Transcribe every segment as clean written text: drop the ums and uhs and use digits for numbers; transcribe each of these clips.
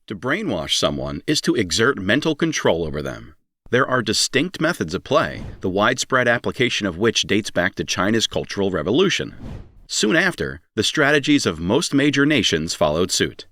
To brainwash someone is to exert mental control over them. There are distinct methods at play, the widespread application of which dates back to China's Cultural Revolution. Soon after, the strategies of most major nations followed suit.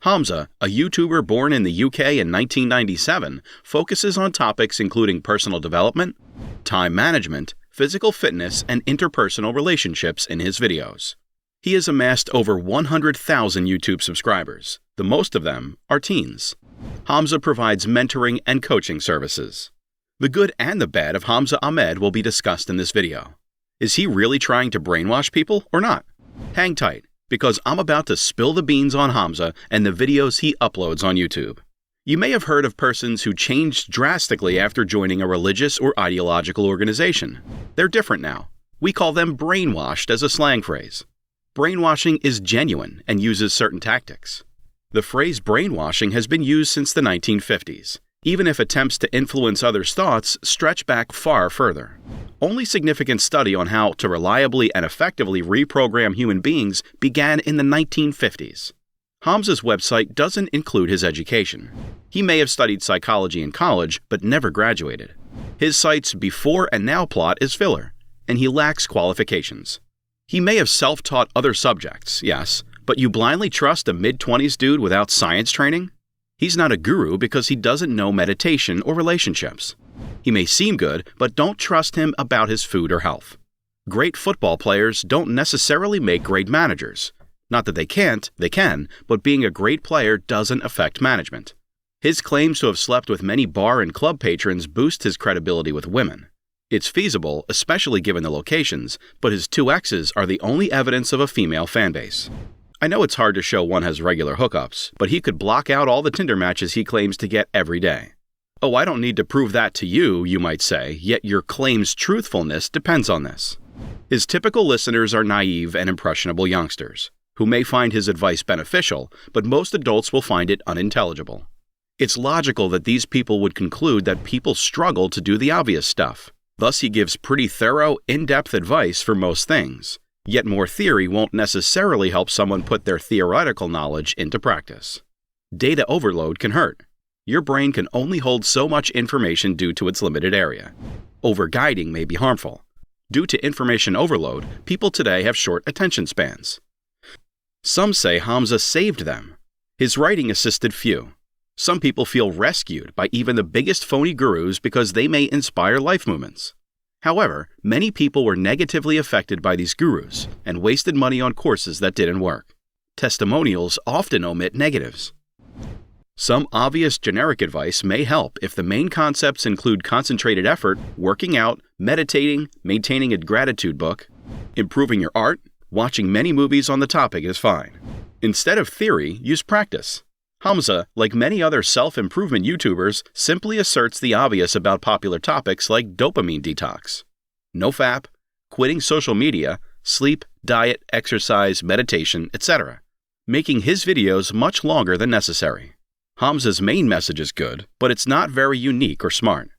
HAMZA, a YouTuber born in the UK in 1997, focuses on topics including personal development, time management, physical fitness, and interpersonal relationships in his videos. He has amassed over 100,000 YouTube subscribers. The most of them are teens. HAMZA provides mentoring and coaching services. The good and the bad of HAMZA Ahmed will be discussed in this video. Is he really trying to brainwash people or not? Hang tight, because I'm about to spill the beans on HAMZA and the videos he uploads on YouTube. You may have heard of persons who changed drastically after joining a religious or ideological organization. They're different now. We call them brainwashed as a slang phrase. Brainwashing is genuine and uses certain tactics. The phrase brainwashing has been used since the 1950s, even if attempts to influence others' thoughts stretch back far further. Only significant study on how to reliably and effectively reprogram human beings began in the 1950s. HAMZA's website doesn't include his education. He may have studied psychology in college, but never graduated. His site's before and now plot is filler, and he lacks qualifications. He may have self-taught other subjects, yes, but you blindly trust a mid-20s dude without science training? He's not a guru because he doesn't know meditation or relationships. He may seem good, but don't trust him about his food or health. Great football players don't necessarily make great managers. Not that they can't, they can, but being a great player doesn't affect management. His claims to have slept with many bar and club patrons boost his credibility with women. It's feasible, especially given the locations, but his 2 exes are the only evidence of a female fanbase. I know it's hard to show one has regular hookups, but he could block out all the Tinder matches he claims to get every day. Oh, I don't need to prove that to you, you might say, yet your claim's truthfulness depends on this. His typical listeners are naive and impressionable youngsters, who may find his advice beneficial, but most adults will find it unintelligible. It's logical that these people would conclude that people struggle to do the obvious stuff. Thus, he gives pretty thorough, in-depth advice for most things. Yet more theory won't necessarily help someone put their theoretical knowledge into practice. Data overload can hurt. Your brain can only hold so much information due to its limited area. Over-guiding may be harmful. Due to information overload, people today have short attention spans. Some say HAMZA saved them. His writing assisted few. Some people feel rescued by even the biggest phony gurus because they may inspire life movements. However, many people were negatively affected by these gurus and wasted money on courses that didn't work. Testimonials often omit negatives. Some obvious generic advice may help if the main concepts include concentrated effort, working out, meditating, maintaining a gratitude book, improving your art, watching many movies on the topic is fine. Instead of theory, use practice. HAMZA, like many other self-improvement YouTubers, simply asserts the obvious about popular topics like dopamine detox, no-fap, quitting social media, sleep, diet, exercise, meditation, etc., making his videos much longer than necessary. HAMZA's main message is good, but it's not very unique or smart.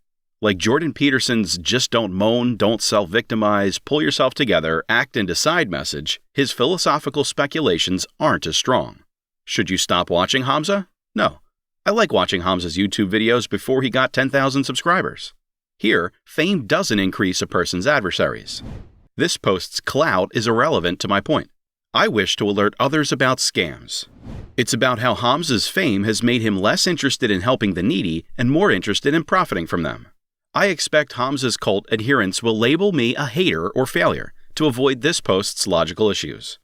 Like Jordan Peterson's just don't moan, don't self-victimize, pull yourself together, act and decide message, his philosophical speculations aren't as strong. Should you stop watching HAMZA? No. I like watching HAMZA's YouTube videos before he got 10,000 subscribers. Here, fame doesn't increase a person's adversaries. This post's clout is irrelevant to my point. I wish to alert others about scams. It's about how HAMZA's fame has made him less interested in helping the needy and more interested in profiting from them. I expect HAMZA's cult adherents will label me a hater or failure to avoid this post's logical issues.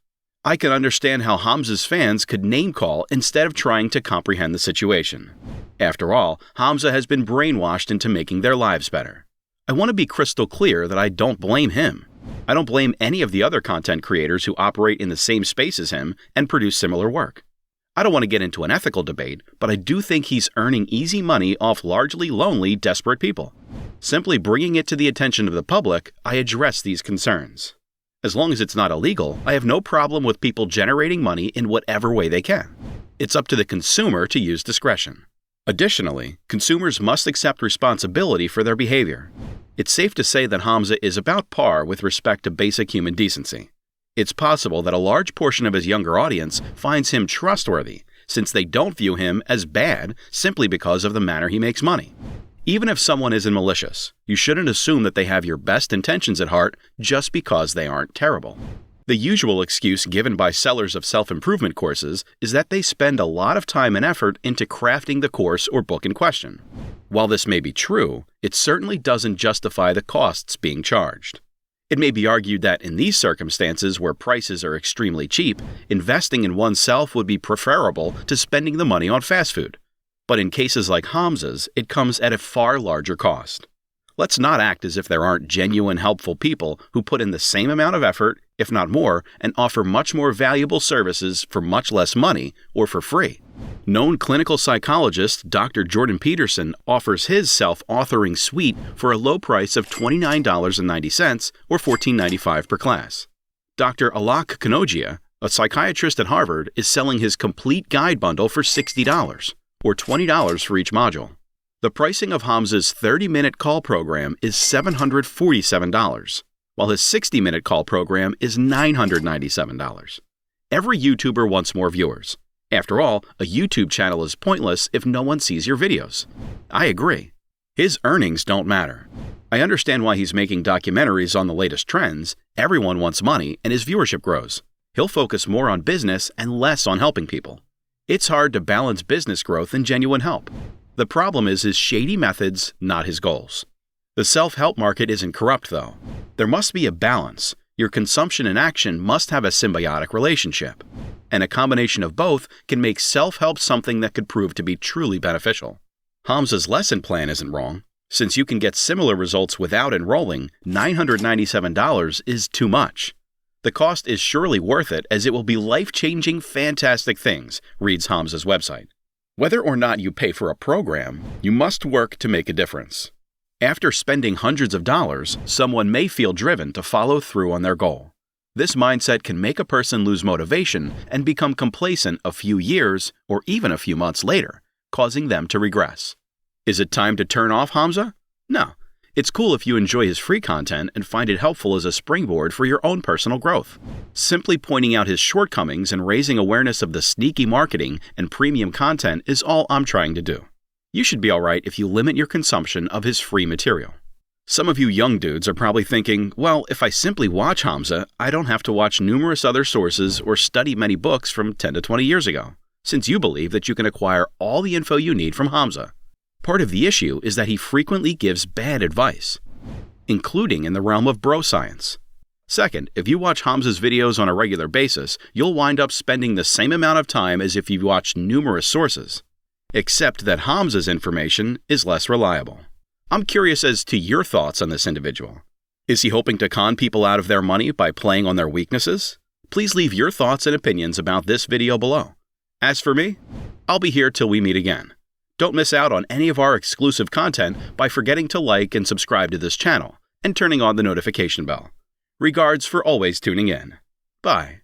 I can understand how HAMZA's fans could name-call instead of trying to comprehend the situation. After all, HAMZA has been brainwashed into making their lives better. I want to be crystal clear that I don't blame him. I don't blame any of the other content creators who operate in the same space as him and produce similar work. I don't want to get into an ethical debate, but I do think he's earning easy money off largely lonely, desperate people. Simply bringing it to the attention of the public, I address these concerns. As long as it's not illegal, I have no problem with people generating money in whatever way they can. It's up to the consumer to use discretion. Additionally, consumers must accept responsibility for their behavior. It's safe to say that HAMZA is about par with respect to basic human decency. It's possible that a large portion of his younger audience finds him trustworthy, since they don't view him as bad simply because of the manner he makes money. Even if someone isn't malicious, you shouldn't assume that they have your best intentions at heart just because they aren't terrible. The usual excuse given by sellers of self-improvement courses is that they spend a lot of time and effort into crafting the course or book in question. While this may be true, it certainly doesn't justify the costs being charged. It may be argued that in these circumstances where prices are extremely cheap, investing in oneself would be preferable to spending the money on fast food. But in cases like HAMZA's, it comes at a far larger cost. Let's not act as if there aren't genuine, helpful people who put in the same amount of effort, if not more, and offer much more valuable services for much less money or for free. Known clinical psychologist Dr. Jordan Peterson offers his self-authoring suite for a low price of $29.90 or $14.95 per class. Dr. Alok Kanogia, a psychiatrist at Harvard, is selling his complete guide bundle for $60 or $20 for each module. The pricing of HAMZA's 30-minute call program is $747, while his 60-minute call program is $997. Every YouTuber wants more viewers. After all, a YouTube channel is pointless if no one sees your videos. I agree. His earnings don't matter. I understand why he's making documentaries on the latest trends. Everyone wants money and his viewership grows. He'll focus more on business and less on helping people. It's hard to balance business growth and genuine help. The problem is his shady methods, not his goals. The self-help market isn't corrupt, though. There must be a balance. Your consumption and action must have a symbiotic relationship. And a combination of both can make self-help something that could prove to be truly beneficial. HAMZA's lesson plan isn't wrong. Since you can get similar results without enrolling, $997 is too much. The cost is surely worth it, as it will be life-changing, fantastic things, reads HAMZA's website. Whether or not you pay for a program, you must work to make a difference. After spending hundreds of dollars, someone may feel driven to follow through on their goal. This mindset can make a person lose motivation and become complacent a few years or even a few months later, causing them to regress. Is it time to turn off HAMZA? No. It's cool if you enjoy his free content and find it helpful as a springboard for your own personal growth. Simply pointing out his shortcomings and raising awareness of the sneaky marketing and premium content is all I'm trying to do. You should be alright if you limit your consumption of his free material. Some of you young dudes are probably thinking, well, if I simply watch HAMZA, I don't have to watch numerous other sources or study many books from 10 to 20 years ago, since you believe that you can acquire all the info you need from HAMZA. Part of the issue is that he frequently gives bad advice, including in the realm of bro science. Second, if you watch HAMZA's videos on a regular basis, you'll wind up spending the same amount of time as if you watched numerous sources, except that HAMZA's information is less reliable. I'm curious as to your thoughts on this individual. Is he hoping to con people out of their money by playing on their weaknesses? Please leave your thoughts and opinions about this video below. As for me, I'll be here till we meet again. Don't miss out on any of our exclusive content by forgetting to like and subscribe to this channel and turning on the notification bell. Regards for always tuning in. Bye.